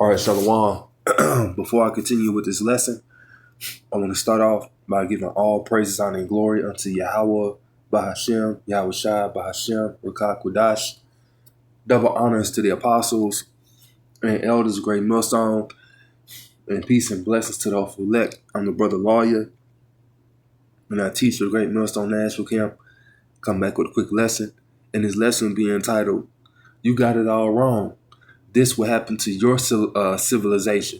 All right, Shalom. Before I continue with this lesson, I want to start off by giving all praises, honor, and glory unto Yahweh, Bahashem, Yahweh Shai, Bahashem, Rakak Wadash. Double honors to the apostles and elders of Great Millstone, and peace and blessings to those who elect. I'm the brother lawyer, and I teach the Great Millstone National Camp. Come back with a quick lesson, and this lesson will be entitled, "You Got It All Wrong. This will happen to your civilization."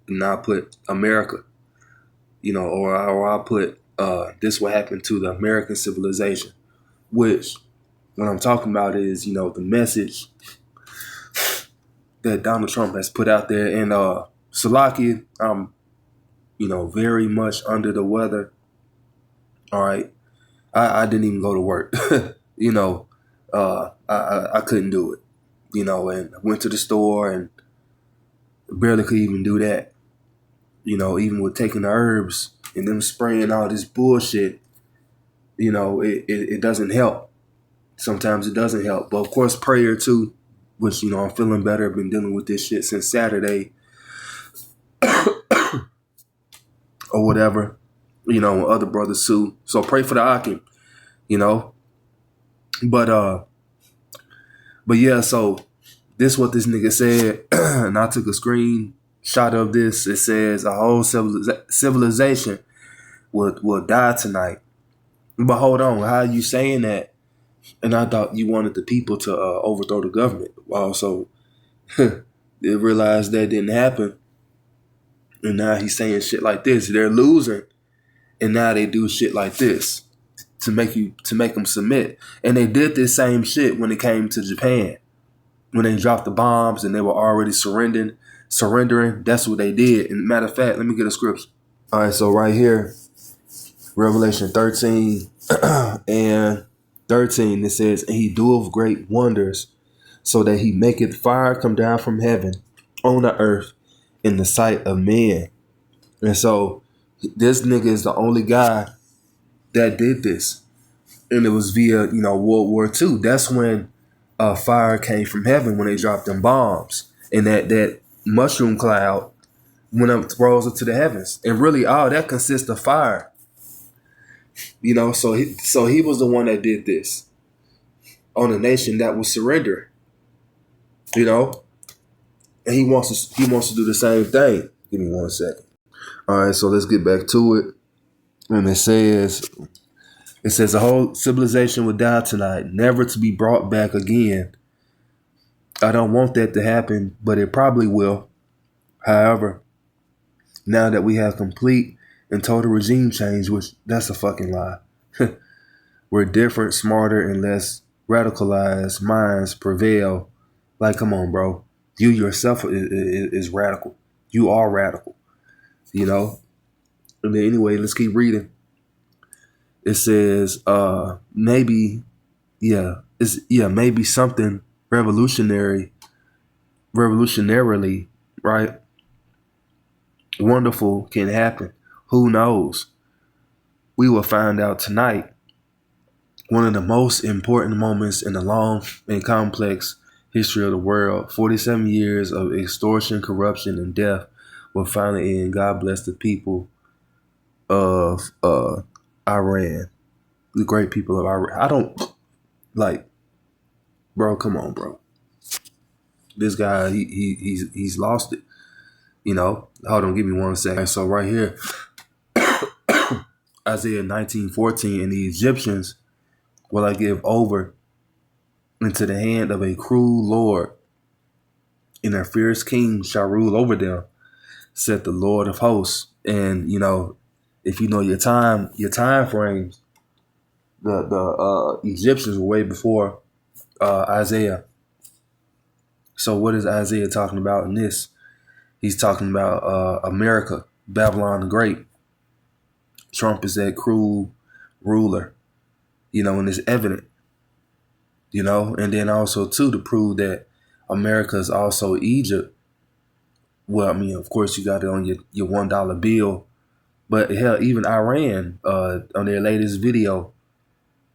And I put America, or I put this will happen to the American civilization, which what I'm talking about is, the message that Donald Trump has put out there. And Salaki, I'm, very much under the weather. All right. I didn't even go to work. I couldn't do it, and I went to the store and barely could even do that. Even with taking the herbs and them spraying all this bullshit, it doesn't help. Sometimes it doesn't help. But of course, prayer too, which, I'm feeling better. I've been dealing with this shit since Saturday or whatever, and other brothers too. So pray for the Akim, But yeah, so this is what this nigga said. And I took a screenshot of this. It says a whole civilization will die tonight. But hold on, how are you saying that? And I thought you wanted the people to overthrow the government. Also, they realized that didn't happen. And now he's saying shit like this. They're losing. And now they do shit like this to make them submit. And they did this same shit when it came to Japan. When they dropped the bombs and they were already surrendering. That's what they did. And matter of fact, let me get a scripture. All right, so right here, Revelation 13 and 13, it says, "And he doeth great wonders, so that he maketh fire come down from heaven on the earth in the sight of men." And so this nigga is the only guy that did this. And it was via, World War II. That's when fire came from heaven, when they dropped them bombs. And that mushroom cloud went up, rose up to the heavens. And really all that consists of fire. So he was the one that did this on a nation that was surrendering. And he wants to do the same thing. Give me 1 second. All right, so let's get back to it. And it says the whole civilization will die tonight, never to be brought back again. I don't want that to happen, but it probably will. However, now that we have complete and total regime change, which that's a fucking lie. We're different, smarter, and less radicalized minds prevail. Like, come on, bro. You yourself is radical. You are radical. And then anyway, let's keep reading. It says, maybe something revolutionarily, right? Wonderful can happen. Who knows? We will find out tonight. One of the most important moments in the long and complex history of the world. 47 years of extortion, corruption, and death will finally end. God bless the people of Iran, the great people of Iran. I don't bro. Come on, bro. This guy, he's lost it. Hold on, give me 1 second. So right here, Isaiah 19:14, "And the Egyptians will I give over into the hand of a cruel Lord, and a fierce king shall rule over them, said the Lord of hosts." And if you know your time frames, the Egyptians were way before Isaiah. So what is Isaiah talking about in this? He's talking about America, Babylon the Great. Trump is that cruel ruler, and it's evident, and then also too to prove that America is also Egypt. Well, I mean, of course you got it on your $1 bill, but hell, even Iran, on their latest video,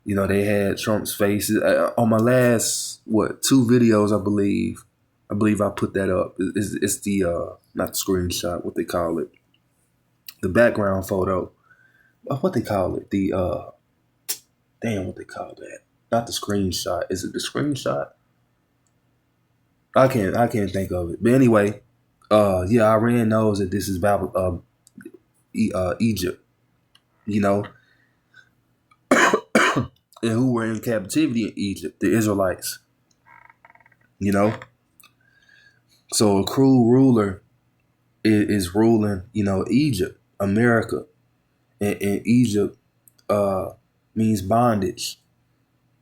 they had Trump's face on my last, 2 videos, I believe. I believe I put that up. It's the not the screenshot, what they call it, the background photo. What they call it? The damn, what they call that? Not the screenshot. Is it the screenshot? I can't think of it. But anyway, yeah, Iran knows that this is Egypt, you know, and who were in captivity in Egypt, the Israelites, you know. So a cruel ruler is ruling, Egypt, America, and Egypt means bondage.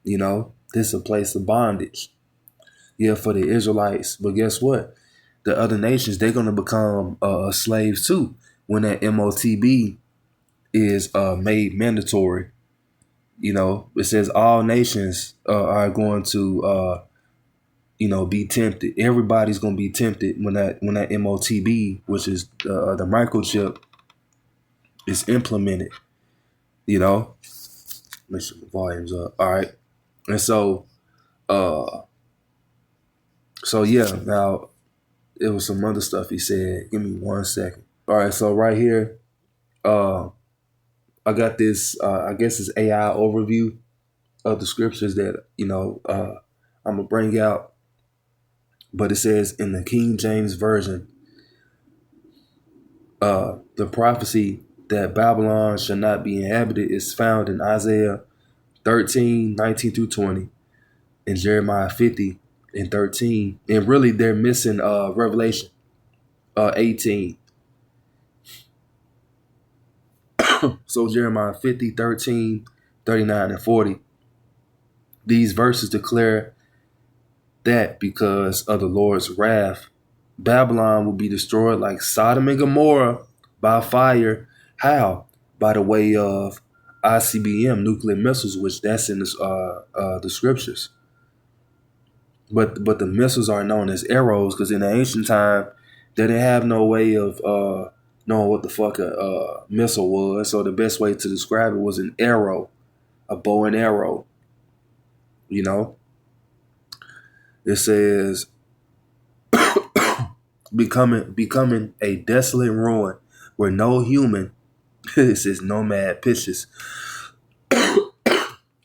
This is a place of bondage. Yeah, for the Israelites. But guess what? The other nations, they're gonna become slaves too when that MOTB is made mandatory. It says all nations are going to be tempted. Everybody's gonna be tempted when that MOTB, which is the microchip, is implemented. Make sure the volume's up. All right, and so yeah. Now it was some other stuff he said. Give me 1 second. All right, so right here, I got this. I guess it's AI overview of the scriptures that I'm gonna bring out. But it says in the King James Version, the prophecy that Babylon shall not be inhabited is found in Isaiah 13:19 through 20, and Jeremiah 50:13. And really, they're missing Revelation 18. So Jeremiah 50:13, 39, and 40. These verses declare that because of the Lord's wrath, Babylon will be destroyed like Sodom and Gomorrah by fire. How? By the way of ICBM, nuclear missiles, which that's in the scriptures. But the missiles are known as arrows because in the ancient time, they didn't have no way of knowing what the fuck a missile was. So the best way to describe it was an arrow, a bow and arrow. It says becoming a desolate ruin where no human, it says nomad pitches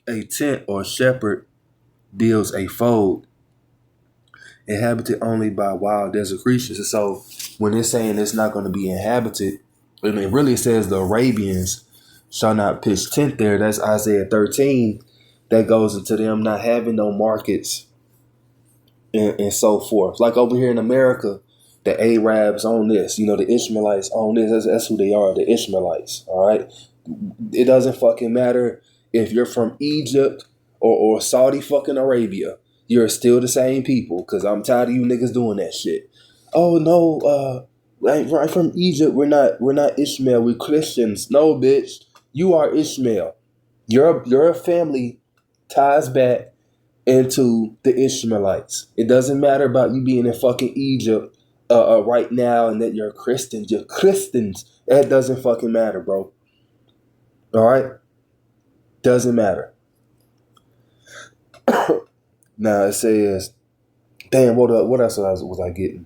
a tent or shepherd builds a fold, inhabited only by wild desert creatures. And so when it's saying it's not going to be inhabited, and it really says the Arabians shall not pitch tent there. That's Isaiah 13. That goes into them not having no markets and so forth. Like over here in America, the Arabs own this. The Ishmaelites own this. That's who they are, the Ishmaelites. All right. It doesn't fucking matter if you're from Egypt or Saudi fucking Arabia. You're still the same people because I'm tired of you niggas doing that shit. Oh no, right from Egypt, we're not Ishmael, we're Christians. No, bitch, you are Ishmael. Your family ties back into the Ishmaelites. It doesn't matter about you being in fucking Egypt right now and that you're Christians. You're Christians. That doesn't fucking matter, bro. All right? Doesn't matter. Now it says, damn, what else was I getting?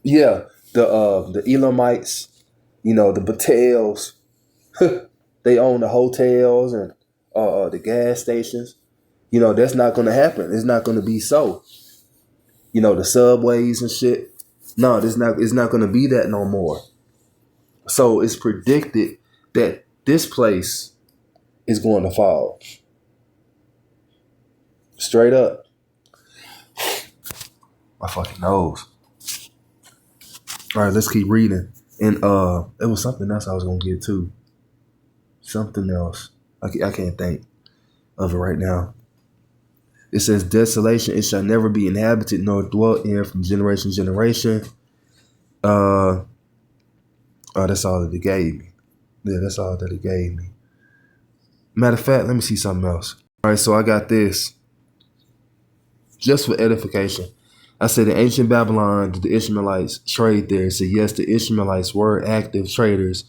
Yeah, the Elamites, the Batels, they own the hotels and the gas stations. That's not going to happen. It's not going to be so. The subways and shit. No, it's not going to be that no more. So it's predicted that this place is going to fall. Straight up. My fucking nose. All right, let's keep reading. And it was something else I was going to get to. Something else. I can't think of it right now. It says, desolation, it shall never be inhabited nor dwelt in from generation to generation. Oh, that's all that it gave me. Yeah, that's all that it gave me. Matter of fact, let me see something else. All right, so I got this. Just for edification. I said in ancient Babylon, did the Ishmaelites trade there? So yes, the Ishmaelites were active traders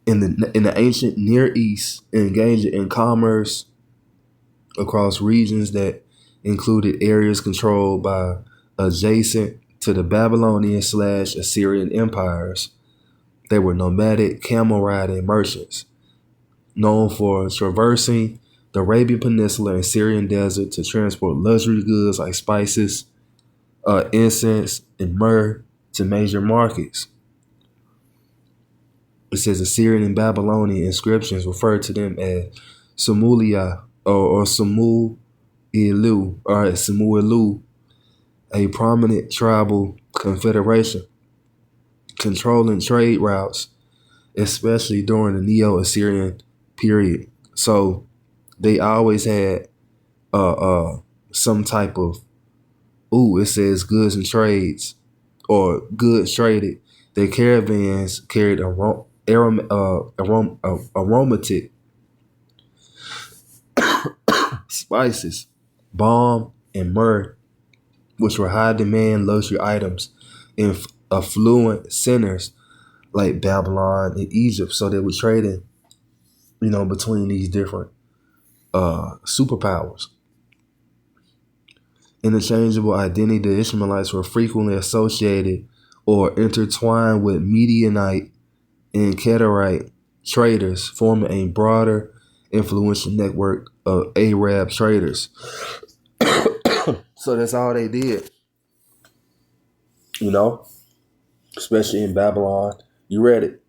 in the ancient Near East, engaging in commerce across regions that included areas controlled by adjacent to the Babylonian/Assyrian empires. They were nomadic camel riding merchants, known for traversing the Arabian Peninsula and Syrian desert to transport luxury goods like spices, incense, and myrrh to major markets. It says Assyrian and Babylonian inscriptions refer to them as Samulia or Samu Ilu, a prominent tribal confederation controlling trade routes, especially during the Neo-Assyrian period. So they always had some type of it says goods and trades or goods traded. Their caravans carried aromatic spices, balm, and myrrh, which were high demand luxury items in affluent centers like Babylon and Egypt. So they were trading, between these different superpowers. Interchangeable identity, the Ishmaelites were frequently associated or intertwined with Midianite and Kedarite traders, forming a broader influential network of Arab traders. So that's all they did, especially in Babylon. You read it.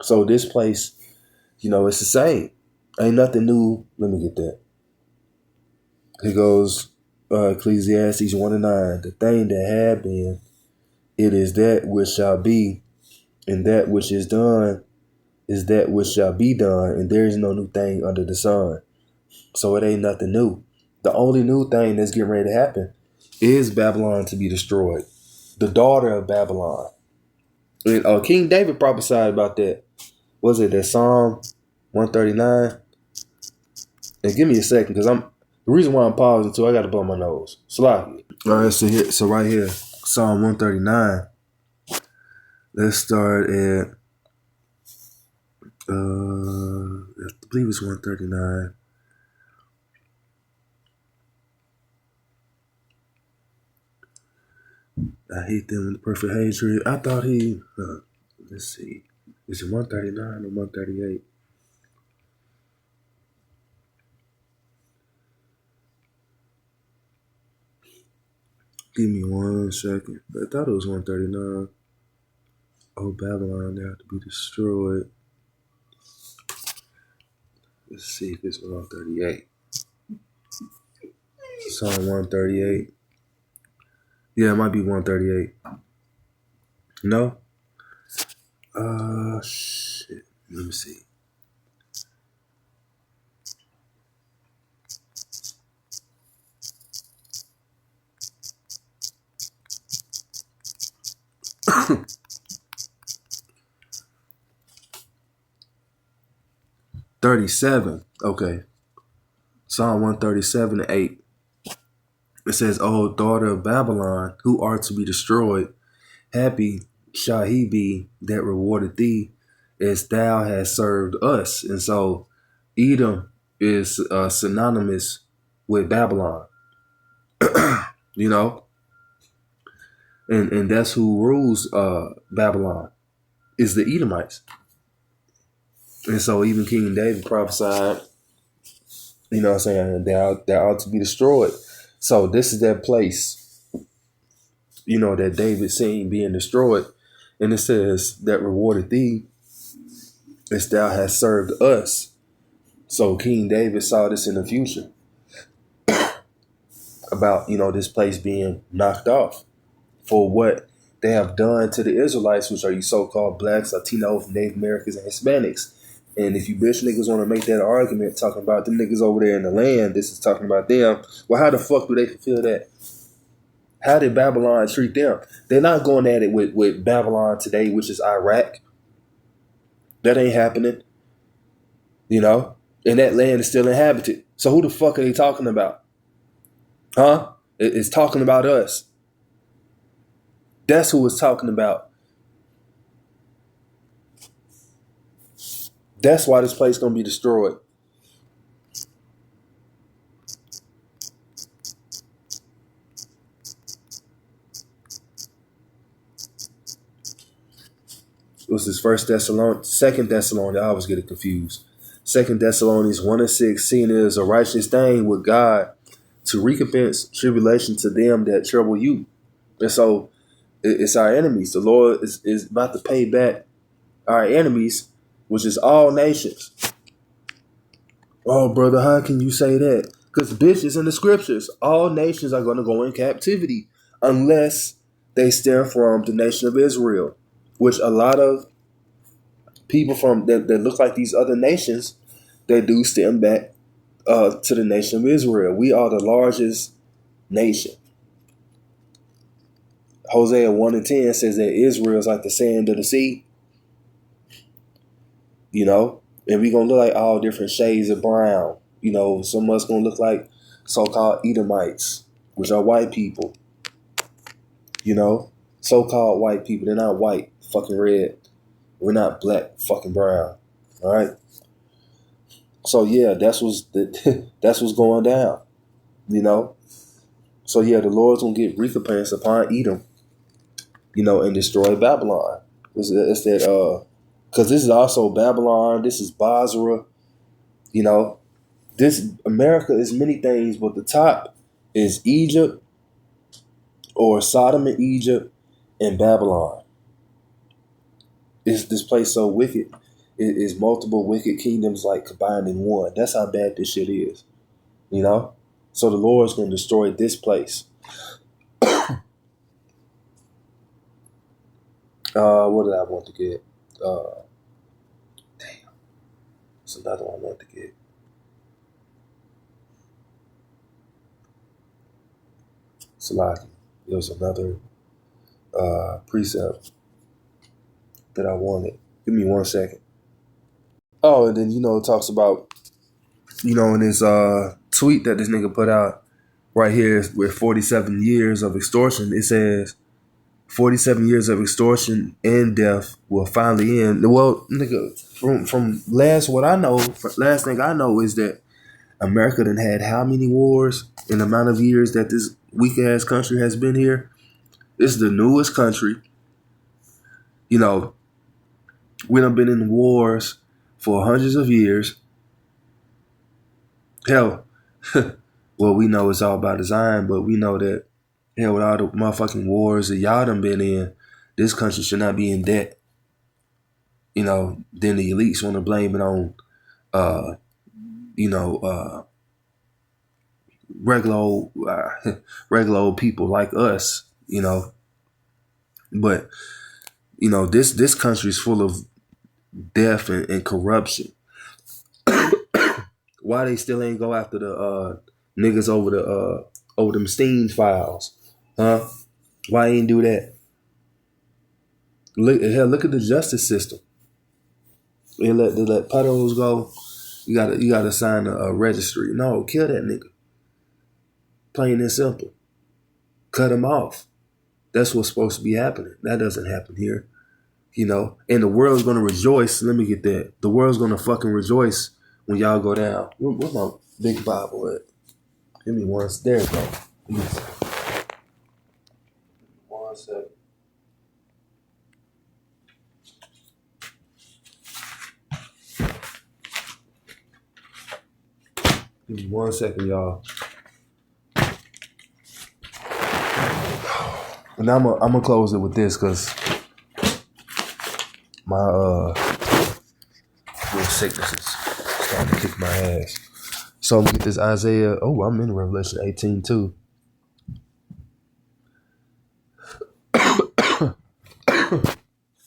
So this place, it's the same. Ain't nothing new. Let me get that. Here goes Ecclesiastes 1:9. The thing that had been, it is that which shall be, and that which is done is that which shall be done, and there is no new thing under the sun. So it ain't nothing new. The only new thing that's getting ready to happen is Babylon to be destroyed. The daughter of Babylon. And King David prophesied about that. Was it that Psalm 139? And give me a second, because the reason why I'm pausing too, I got to blow my nose. Sloppy. All right, so right here, Psalm 139. Let's start at I believe it's 139. I hate them with perfect hatred. I thought let's see. Is it 139 or 138? Give me 1 second. I thought it was 139. Oh, Babylon, they have to be destroyed. Let's see if it's 138. Psalm 138. Yeah, it might be 138. No? Shit. Let me see. $37. Okay. Psalm 137:8. It says, "O daughter of Babylon, who art to be destroyed, happy shall he be that rewarded thee, as thou hast served us." And so Edom is synonymous with Babylon, and that's who rules Babylon, is the Edomites. And so even King David prophesied, they ought to be destroyed. So this is that place, that David seen being destroyed. And it says that rewarded thee as thou hast served us. So King David saw this in the future about, this place being knocked off for what they have done to the Israelites, which are you so-called blacks, Latinos, Native Americans, and Hispanics. And if you bitch niggas want to make that argument talking about them niggas over there in the land, this is talking about them. Well, how the fuck do they fulfill that? How did Babylon treat them? They're not going at it with Babylon today, which is Iraq. That ain't happening. And that land is still inhabited. So who the fuck are they talking about? Huh? It's talking about us. That's who it's talking about. That's why this place is going to be destroyed. What's this? Second Thessalonians. I always get it confused. Second Thessalonians 1:6. Seeing it is a righteous thing with God to recompense tribulation to them that trouble you. And so it's our enemies. The Lord is about to pay back our enemies, which is all nations. Oh, brother, how can you say that? Because bitch, it's in the scriptures. All nations are going to go in captivity unless they stem from the nation of Israel, which a lot of people from that look like these other nations, they do stem back to the nation of Israel. We are the largest nation. Hosea 1:10 says that Israel is like the sand of the sea, you know, and we're going to look like all different shades of brown. You know, some of us going to look like so-called Edomites, which are white people, you know, so-called white people. They're not white, fucking red. We're not black, fucking brown. All right. So yeah, that's what's going down, you know. So yeah, the Lord's gonna get recompense upon Edom, you know, and destroy Babylon. It's that because this is also Babylon. This is Basra. You know, this America is many things, but the top is Egypt or Sodom and Egypt and Babylon. Is this place so wicked? It is multiple wicked kingdoms like combined in one. That's how bad this shit is, you know? So the Lord's going to destroy this place. What did I want to get? Damn. It's another one I want to get. Salaki. It was another precept that I wanted. Give me 1 second. Oh, and then, you know, it talks about, you know, in this tweet that this nigga put out right here with 47 years of extortion, it says 47 years of extortion and death will finally end. Well, nigga, from last thing I know is that America done had how many wars in the amount of years that this weak ass country has been here? This is the newest country. You know, we done been in wars for hundreds of years. Hell, well, we know it's all by design, but we know that, hell, with all the motherfucking wars that y'all done been in, this country should not be in debt. You know, then the elites want to blame it on, regular old people like us, you know. But, you know, this country is full of death and corruption. Why they still ain't go after the niggas over them Steam files, huh? Why ain't do that? Look at the justice system. They let pedos go. You gotta sign a registry. No, kill that nigga. Plain and simple. Cut him off. That's what's supposed to be happening. That doesn't happen here, you know. And the world's gonna rejoice. Let me get that. The world's gonna fucking rejoice when y'all go down. Where's my big Bible at? Give me one. There it go. Give me 1 second. Give me 1 second, y'all. And I'm gonna close it with this because my little sickness is starting to kick my ass. So I'm gonna get this Isaiah. Oh, I'm in Revelation 18 too.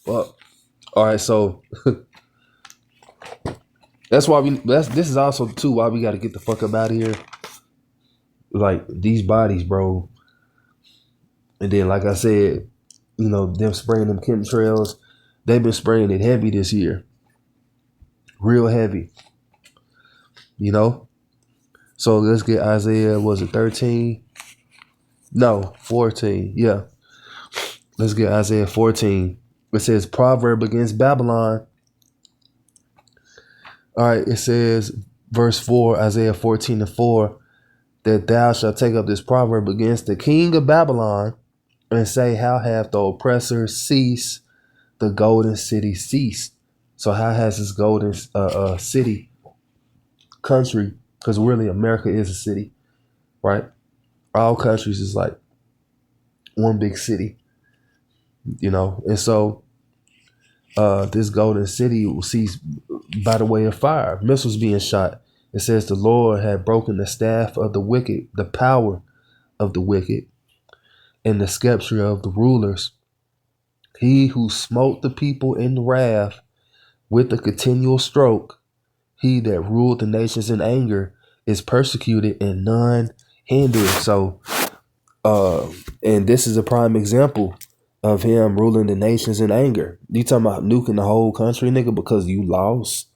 Well, all right. So that's why this is also too why we got to get the fuck up out of here. Like these bodies, bro. And then, like I said, you know, them spraying them chemtrails, they've been spraying it heavy this year. Real heavy. You know? So let's get Isaiah, was it 13? No, 14. Yeah. Let's get Isaiah 14. It says, proverb against Babylon. All right, it says, verse 4, Isaiah 14:4, that thou shalt take up this proverb against the king of Babylon and say, how hath the oppressor ceased the golden city ceased. So how has this golden city country? Because really, America is a city, right? All countries is like one big city, and so this golden city will cease by the way of fire, missiles being shot. It says the Lord had broken the staff of the wicked, the power of the wicked, and the scepter of the rulers. He who smote the people in wrath with a continual stroke, he that ruled the nations in anger, is persecuted and none hindered. So, and this is a prime example of him ruling the nations in anger. You talking about nuking the whole country, nigga, because you lost?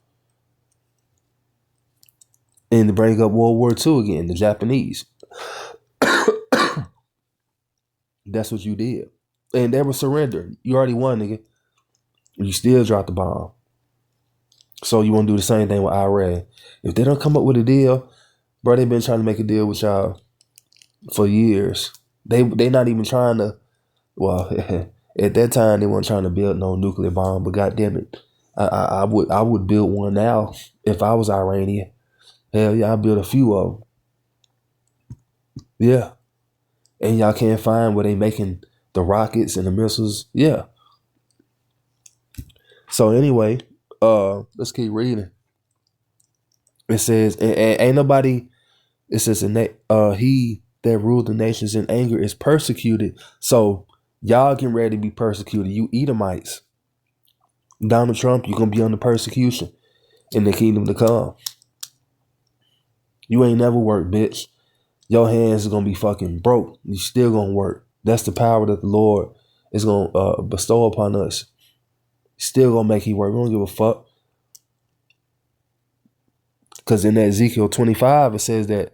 And to bring up World War II again, the Japanese. That's what you did. And they were surrendered. You already won, nigga. You still dropped the bomb. So you want to do the same thing with Iran. If they don't come up with a deal, bro, they've been trying to make a deal with y'all for years. They not even trying to, well, at that time they weren't trying to build no nuclear bomb, but goddamn it, I would build one now if I was Iranian. Hell yeah, I'd build a few of them. Yeah. And y'all can't find where they making the rockets and the missiles. Yeah. So anyway, let's keep reading. It says, and ain't nobody, it says, he that ruled the nations in anger is persecuted. So y'all getting ready to be persecuted. You Edomites. Donald Trump, you're going to be under persecution in the kingdom to come. You ain't never worked, bitch. Your hands are going to be fucking broke. You still going to work. That's the power that the Lord is going to bestow upon us. Still going to make you work. We don't give a fuck. Because in that Ezekiel 25, it says that,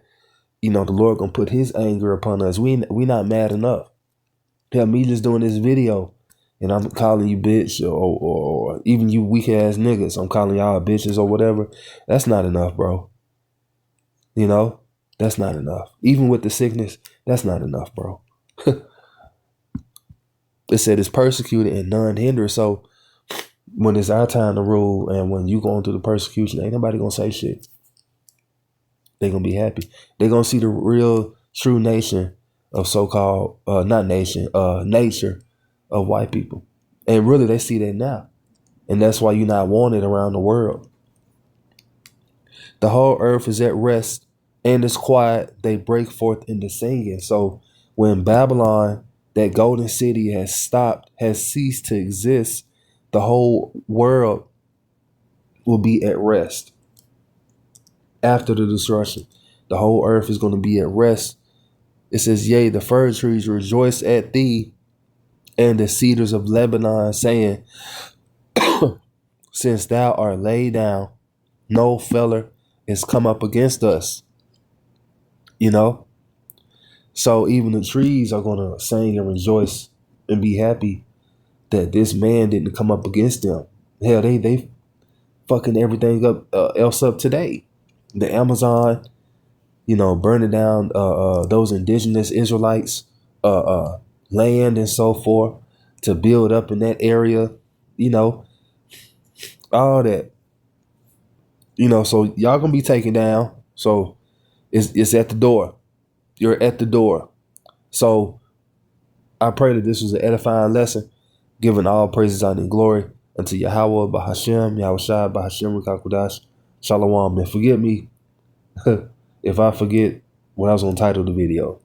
the Lord going to put his anger upon us. We not mad enough. Hell, me just doing this video and I'm calling you bitch or even you weak ass niggas, I'm calling y'all bitches or whatever. That's not enough, bro. That's not enough. Even with the sickness, that's not enough, bro. It said it's persecuted and none hinder. So when it's our time to rule and when you going through the persecution, ain't nobody gonna say shit. They gonna be happy. They gonna see the real true nation of so-called, nature of white people. And really they see that now. And that's why you're not wanted around the world. The whole earth is at rest and is quiet. They break forth into singing. So when Babylon, that golden city, has ceased to exist, the whole world will be at rest. After the destruction, the whole earth is going to be at rest. It says, yea, the fir trees rejoice at thee, and the cedars of Lebanon, saying, since thou art laid down, no feller is come up against us. So even the trees are going to sing and rejoice and be happy that this man didn't come up against them. Hell, they fucking everything else up today. The Amazon, burning down those indigenous Israelites land and so forth to build up in that area, all that. So y'all gonna be taken down. So it's at the door. You're at the door. So I pray that this was an edifying lesson, giving all praises, honor, and glory unto Yahweh, Bahashem, Yahushua, Bahashem, Rikakudash, Shalom. And forgive me if I forget what I was going to title the video.